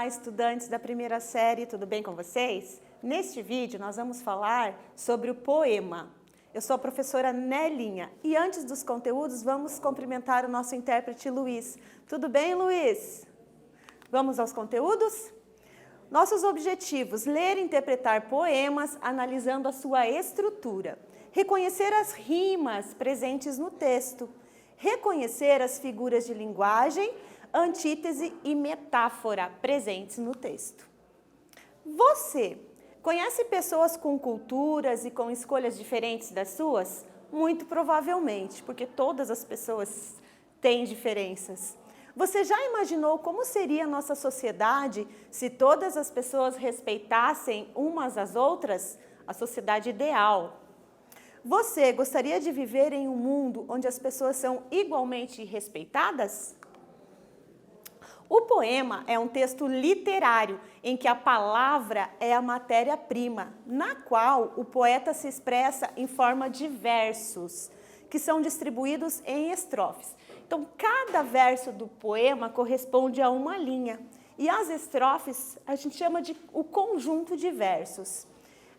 Olá, estudantes da primeira série, tudo bem com vocês? Neste vídeo nós vamos falar sobre o poema. Eu sou a professora Nelinha e antes dos conteúdos vamos cumprimentar o nosso intérprete Luiz. Tudo bem, Luiz? Vamos aos conteúdos? Nossos objetivos: ler e interpretar poemas analisando a sua estrutura, reconhecer as rimas presentes no texto, reconhecer as figuras de linguagem, antítese e metáfora presentes no texto. Você conhece pessoas com culturas e com escolhas diferentes das suas? Muito provavelmente, porque todas as pessoas têm diferenças. Você já imaginou como seria a nossa sociedade se todas as pessoas respeitassem umas às outras? A sociedade ideal. Você gostaria de viver em um mundo onde as pessoas são igualmente respeitadas? O poema é um texto literário em que a palavra é a matéria-prima, na qual o poeta se expressa em forma de versos, que são distribuídos em estrofes. Então, cada verso do poema corresponde a uma linha, e as estrofes a gente chama de o conjunto de versos.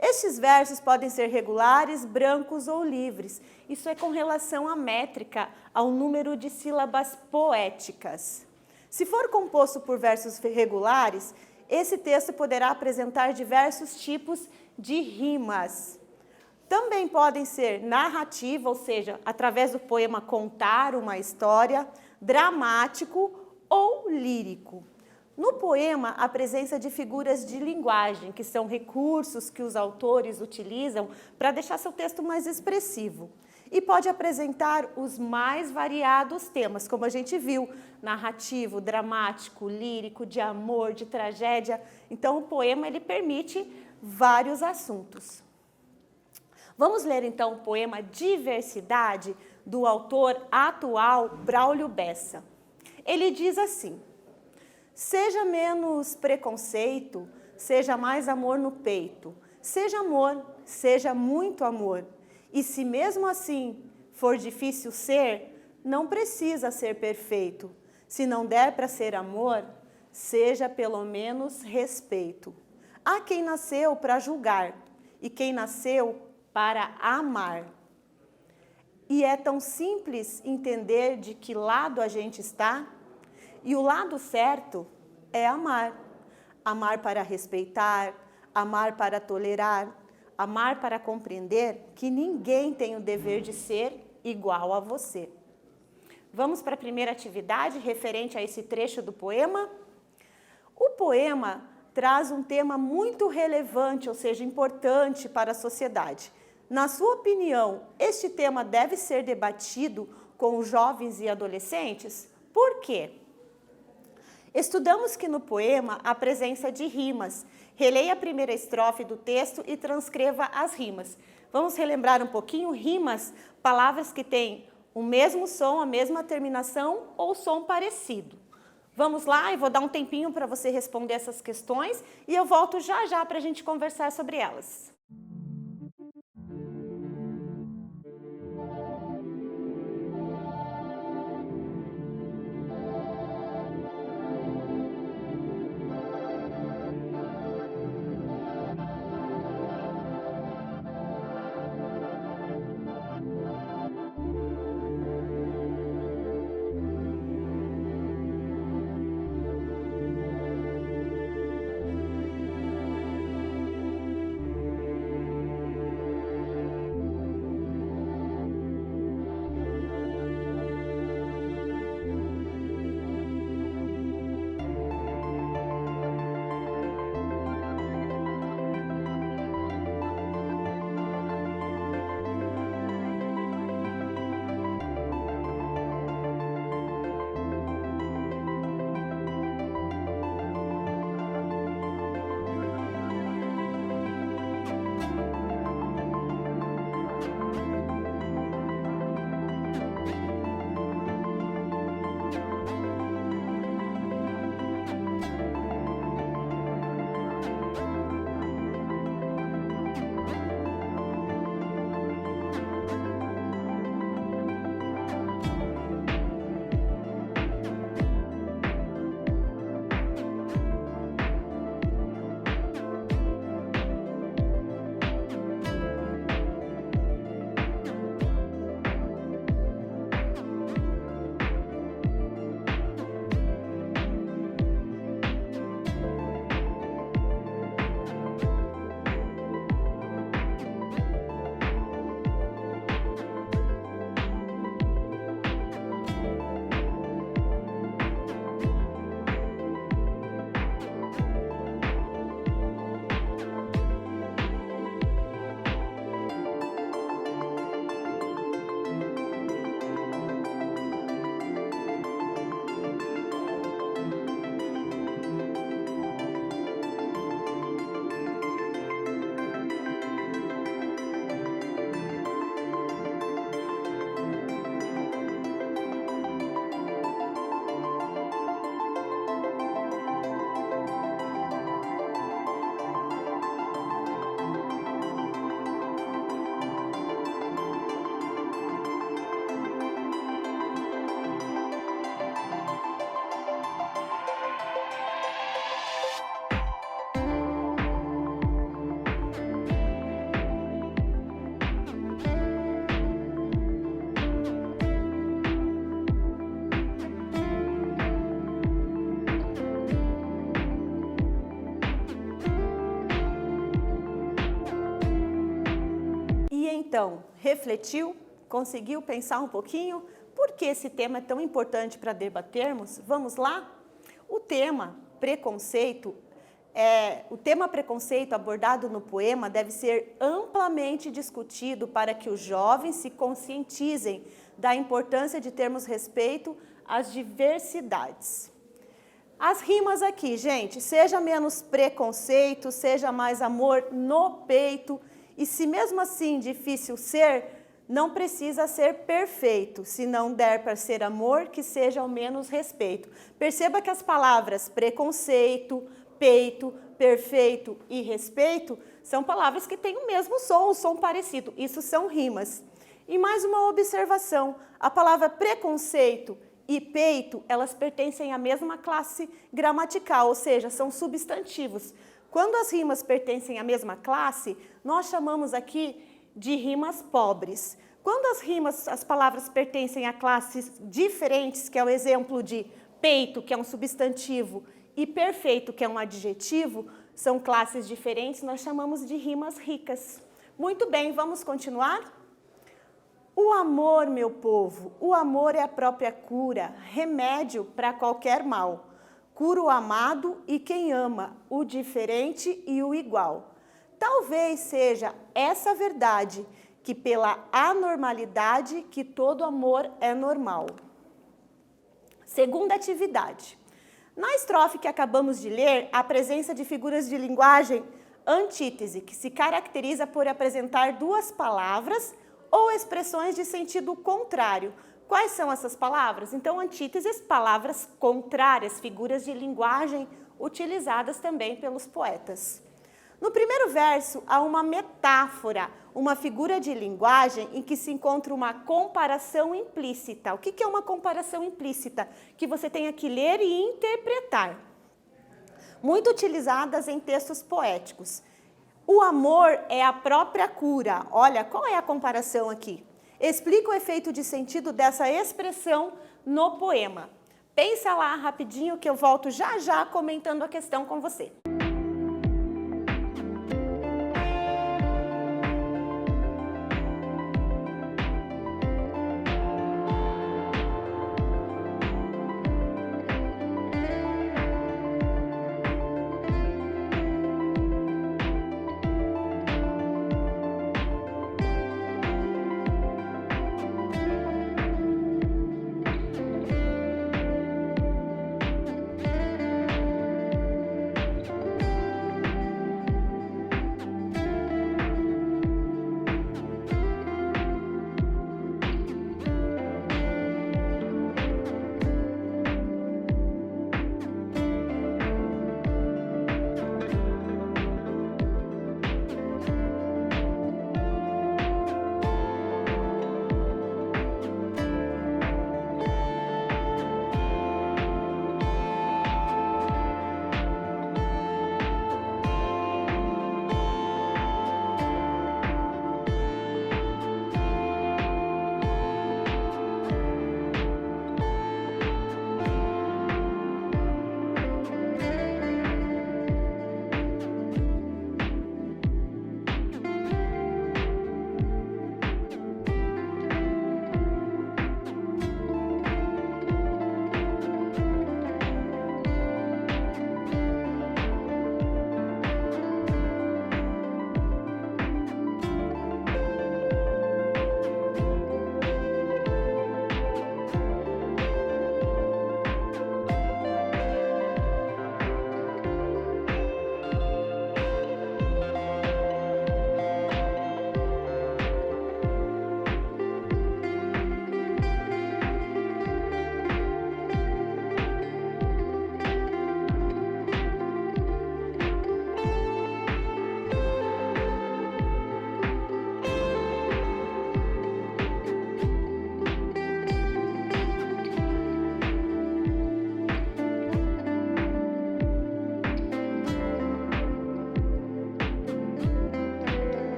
Estes versos podem ser regulares, brancos ou livres. Isso é com relação à métrica, ao número de sílabas poéticas. Se for composto por versos regulares, esse texto poderá apresentar diversos tipos de rimas. Também podem ser narrativa, ou seja, através do poema contar uma história, dramático ou lírico. No poema, a presença de figuras de linguagem, que são recursos que os autores utilizam para deixar seu texto mais expressivo. E pode apresentar os mais variados temas, como a gente viu, narrativo, dramático, lírico, de amor, de tragédia. Então, o poema ele permite vários assuntos. Vamos ler, então, o poema Diversidade, do autor atual Braulio Bessa. Ele diz assim: seja menos preconceito, seja mais amor no peito, seja amor, seja muito amor. E se mesmo assim for difícil ser, não precisa ser perfeito. Se não der para ser amor, seja pelo menos respeito. Há quem nasceu para julgar e quem nasceu para amar. E é tão simples entender de que lado a gente está. E o lado certo é amar. Amar para respeitar, amar para tolerar, amar para compreender que ninguém tem o dever de ser igual a você. Vamos para a primeira atividade referente a esse trecho do poema? O poema traz um tema muito relevante, ou seja, importante para a sociedade. Na sua opinião, este tema deve ser debatido com os jovens e adolescentes? Por quê? Estudamos que no poema há presença de rimas. Releia a primeira estrofe do texto e transcreva as rimas. Vamos relembrar um pouquinho? Rimas, palavras que têm o mesmo som, a mesma terminação ou som parecido. Vamos lá, eu vou dar um tempinho para você responder essas questões e eu volto já já para a gente conversar sobre elas. então, refletiu? Conseguiu pensar um pouquinho? Por que esse tema é tão importante para debatermos? Vamos lá? O tema preconceito abordado no poema deve ser amplamente discutido para que os jovens se conscientizem da importância de termos respeito às diversidades. As rimas aqui, gente, seja menos preconceito, seja mais amor no peito, e se mesmo assim difícil ser, não precisa ser perfeito. Se não der para ser amor, que seja ao menos respeito. Perceba que as palavras preconceito, peito, perfeito e respeito são palavras que têm o mesmo som, um som parecido. Isso são rimas. E mais uma observação, a palavra preconceito e peito, elas pertencem à mesma classe gramatical, ou seja, são substantivos. Quando as rimas pertencem à mesma classe, nós chamamos aqui de rimas pobres. Quando as palavras pertencem a classes diferentes, que é o exemplo de peito, que é um substantivo, e perfeito, que é um adjetivo, são classes diferentes, nós chamamos de rimas ricas. Muito bem, vamos continuar? O amor, meu povo, o amor é a própria cura, remédio para qualquer mal. Cura o amado e quem ama, o diferente e o igual. Talvez seja essa verdade, que pela anormalidade que todo amor é normal. Segunda atividade. Na estrofe que acabamos de ler, a presença de figuras de linguagem antítese, que se caracteriza por apresentar duas palavras ou expressões de sentido contrário. Quais são essas palavras? Então, antíteses, palavras contrárias, figuras de linguagem utilizadas também pelos poetas. No primeiro verso, há uma metáfora, uma figura de linguagem em que se encontra uma comparação implícita. O que é uma comparação implícita? Que você tenha que ler e interpretar. Muito utilizadas em textos poéticos. O amor é a própria cura. Olha, qual é a comparação aqui? Explica o efeito de sentido dessa expressão no poema. Pensa lá rapidinho que eu volto já já comentando a questão com você.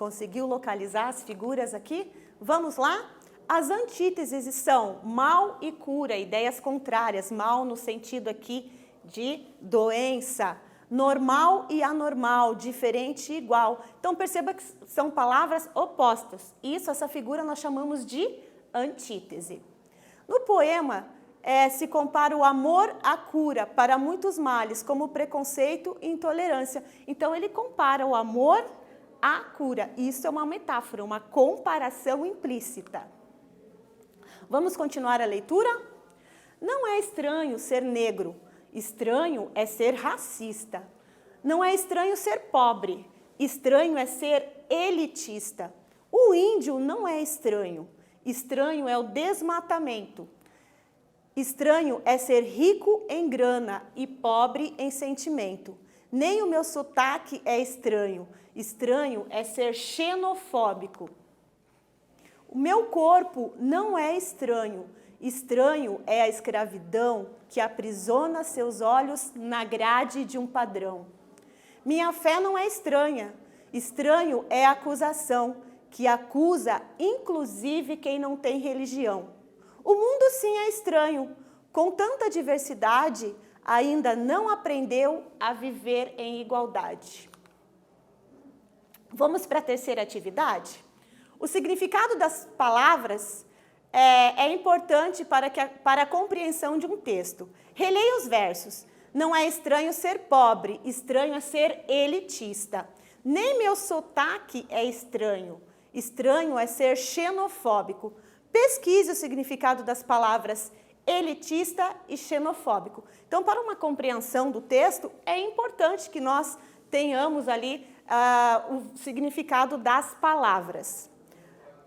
Conseguiu localizar as figuras aqui? Vamos lá? As antíteses são mal e cura, ideias contrárias. Mal no sentido aqui de doença. Normal e anormal, diferente e igual. Então perceba que são palavras opostas. Isso, essa figura nós chamamos de antítese. No poema, se compara o amor à cura para muitos males, como preconceito e intolerância. Então ele compara o amor à cura. Isso é uma metáfora, uma comparação implícita. Vamos continuar a leitura? Não é estranho ser negro. Estranho é ser racista. Não é estranho ser pobre. Estranho é ser elitista. O índio não é estranho. Estranho é o desmatamento. Estranho é ser rico em grana e pobre em sentimento. Nem o meu sotaque é estranho. Estranho é ser xenofóbico. O meu corpo não é estranho. Estranho é a escravidão que aprisiona seus olhos na grade de um padrão. Minha fé não é estranha. Estranho é a acusação que acusa inclusive quem não tem religião. O mundo sim é estranho. Com tanta diversidade, ainda não aprendeu a viver em igualdade. Vamos para a terceira atividade? O significado das palavras é importante para a compreensão de um texto. Releia os versos. Não é estranho ser pobre, estranho é ser elitista. Nem meu sotaque é estranho. Estranho é ser xenofóbico. Pesquise o significado das palavras elitista e xenofóbico. Então, para uma compreensão do texto, é importante que nós tenhamos ali o significado das palavras.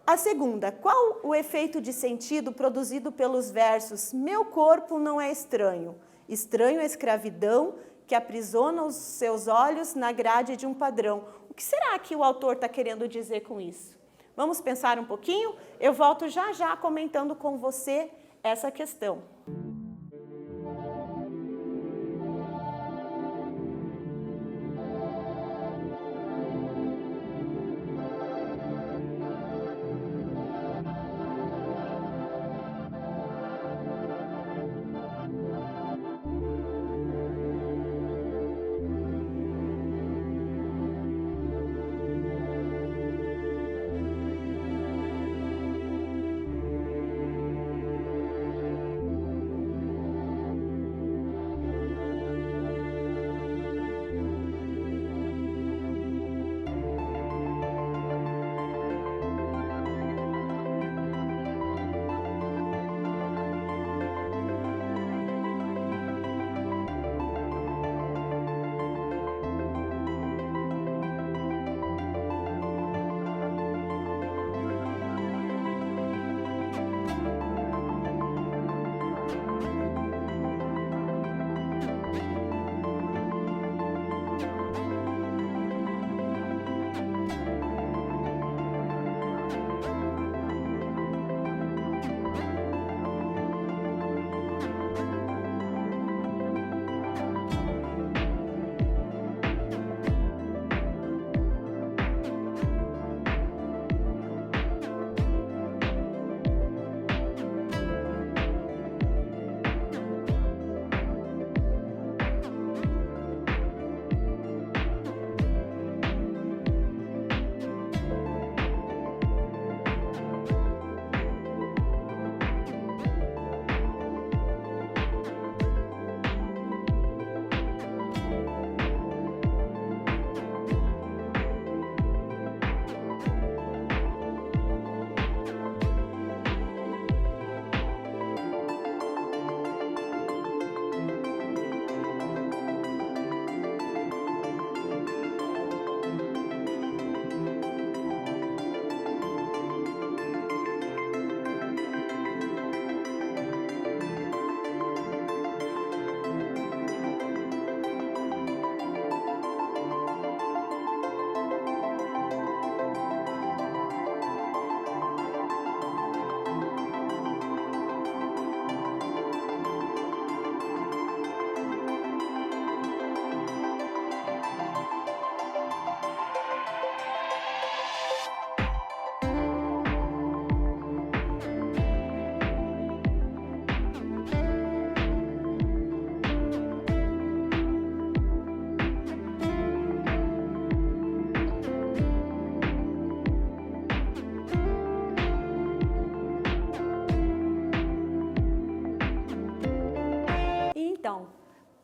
A segunda, qual o efeito de sentido produzido pelos versos meu corpo não é estranho? Estranho é a escravidão que aprisiona os seus olhos na grade de um padrão. O que será que o autor está querendo dizer com isso? Vamos pensar um pouquinho? Eu volto já já comentando com você essa questão.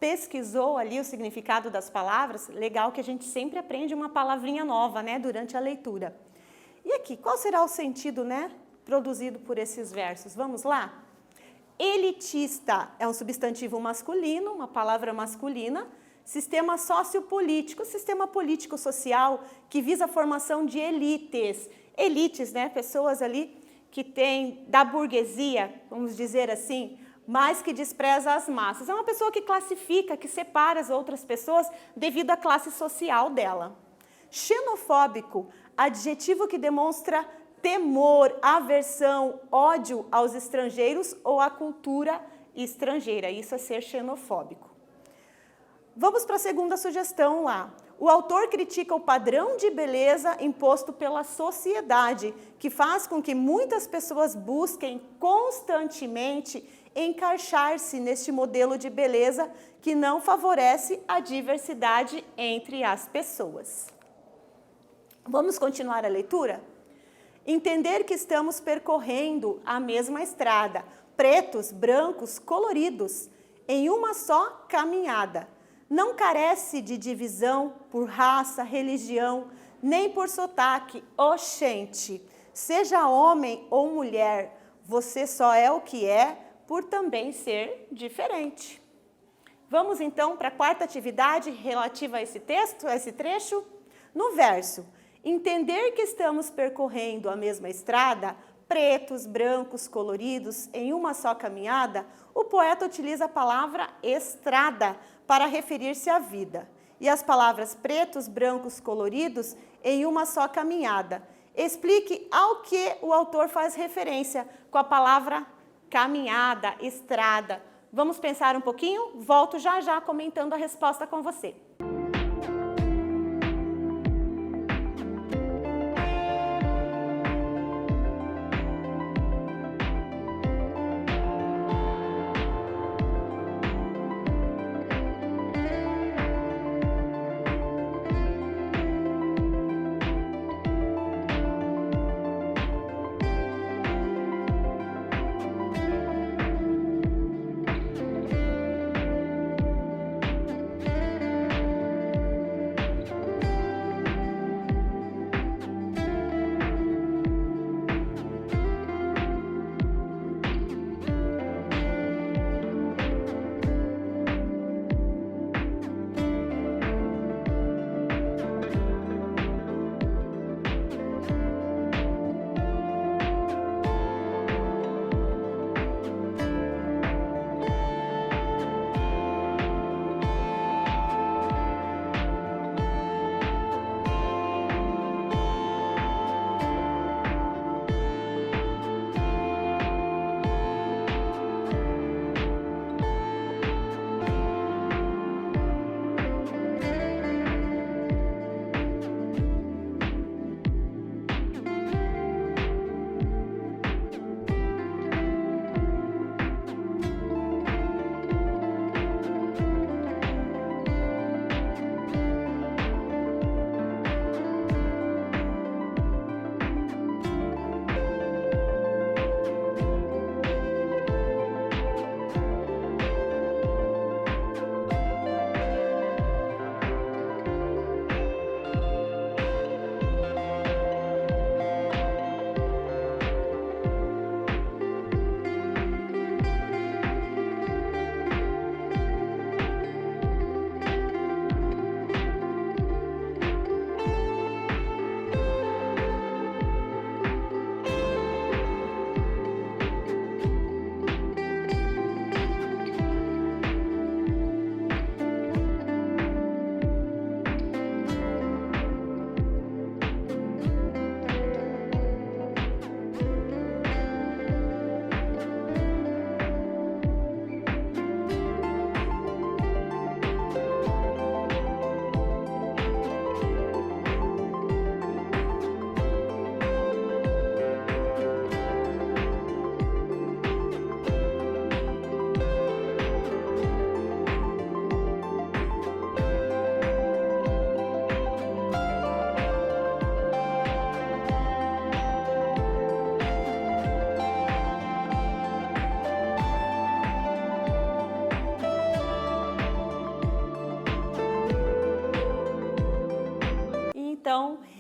pesquisou ali o significado das palavras, legal que a gente sempre aprende uma palavrinha nova, né, durante a leitura. E aqui, qual será o sentido, né, produzido por esses versos? Vamos lá? Elitista é um substantivo masculino, uma palavra masculina. Sistema sociopolítico, sistema político-social que visa a formação de elites. Elites, né, pessoas ali que têm da burguesia, vamos dizer assim, mas que despreza as massas. É uma pessoa que classifica, que separa as outras pessoas devido à classe social dela. Xenofóbico, adjetivo que demonstra temor, aversão, ódio aos estrangeiros ou à cultura estrangeira. Isso é ser xenofóbico. Vamos para a segunda sugestão lá. O autor critica o padrão de beleza imposto pela sociedade, que faz com que muitas pessoas busquem constantemente encaixar-se neste modelo de beleza que não favorece a diversidade entre as pessoas. Vamos continuar a leitura? Entender que estamos percorrendo a mesma estrada, pretos, brancos, coloridos, em uma só caminhada. Não carece de divisão por raça, religião, nem por sotaque. Oxente, seja homem ou mulher, você só é o que é por também ser diferente. Vamos então para a quarta atividade relativa a esse texto, a esse trecho. No verso, entender que estamos percorrendo a mesma estrada, pretos, brancos, coloridos, em uma só caminhada, o poeta utiliza a palavra estrada para referir-se à vida. E as palavras pretos, brancos, coloridos, em uma só caminhada. Explique ao que o autor faz referência com a palavra caminhada, estrada. Vamos pensar um pouquinho? Volto já já comentando a resposta com você.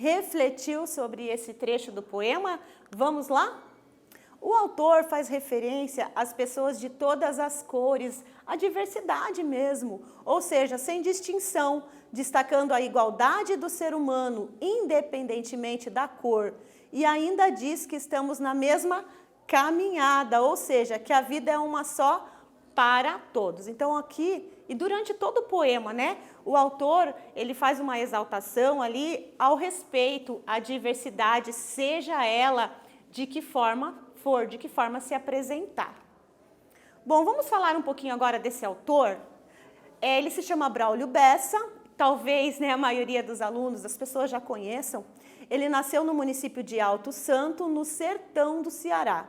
refletiu sobre esse trecho do poema? Vamos lá? O autor faz referência às pessoas de todas as cores, a diversidade mesmo, ou seja, sem distinção, destacando a igualdade do ser humano, independentemente da cor. E ainda diz que estamos na mesma caminhada, ou seja, que a vida é uma só para todos. Então aqui, e durante todo o poema, né, o autor, ele faz uma exaltação ali ao respeito à diversidade, seja ela de que forma for, de que forma se apresentar. Bom, vamos falar um pouquinho agora desse autor. Ele se chama Braulio Bessa, talvez, né, a maioria dos alunos, das pessoas já conheçam. Ele nasceu no município de Alto Santo, no sertão do Ceará.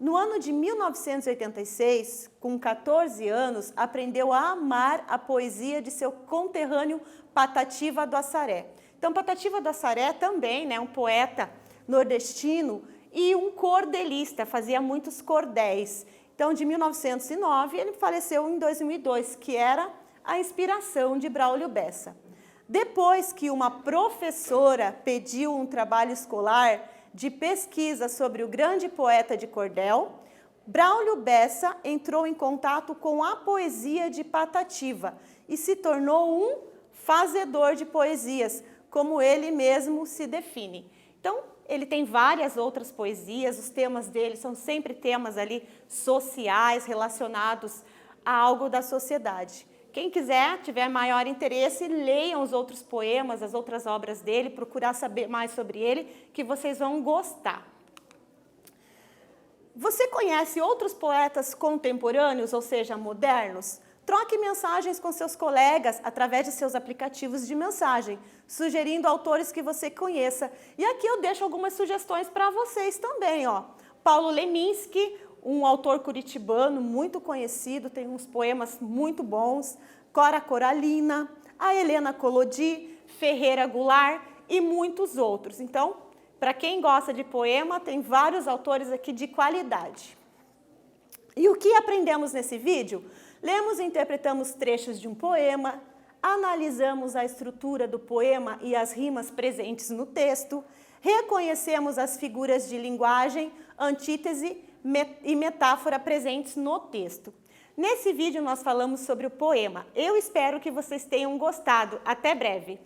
No ano de 1986, com 14 anos, aprendeu a amar a poesia de seu conterrâneo Patativa do Assaré. Então, Patativa do Assaré também, né, um poeta nordestino e um cordelista, fazia muitos cordéis. Então, de 1909, ele faleceu em 2002, que era a inspiração de Braulio Bessa. Depois que uma professora pediu um trabalho escolar de pesquisa sobre o grande poeta de cordel, Braulio Bessa entrou em contato com a poesia de Patativa e se tornou um fazedor de poesias, como ele mesmo se define. Então, ele tem várias outras poesias, os temas dele são sempre temas ali sociais, relacionados a algo da sociedade. Quem quiser, tiver maior interesse, leiam os outros poemas, as outras obras dele, procurar saber mais sobre ele, que vocês vão gostar. Você conhece outros poetas contemporâneos, ou seja, modernos? Troque mensagens com seus colegas através de seus aplicativos de mensagem, sugerindo autores que você conheça. E aqui eu deixo algumas sugestões para vocês também, ó. Paulo Leminski, um autor curitibano muito conhecido, tem uns poemas muito bons. Cora Coralina, a Helena Collodi, Ferreira Goulart e muitos outros. Então, para quem gosta de poema, tem vários autores aqui de qualidade. E o que aprendemos nesse vídeo? Lemos e interpretamos trechos de um poema, analisamos a estrutura do poema e as rimas presentes no texto, reconhecemos as figuras de linguagem, antítese e metáfora presentes no texto. Nesse vídeo nós falamos sobre o poema. Eu espero que vocês tenham gostado. Até breve!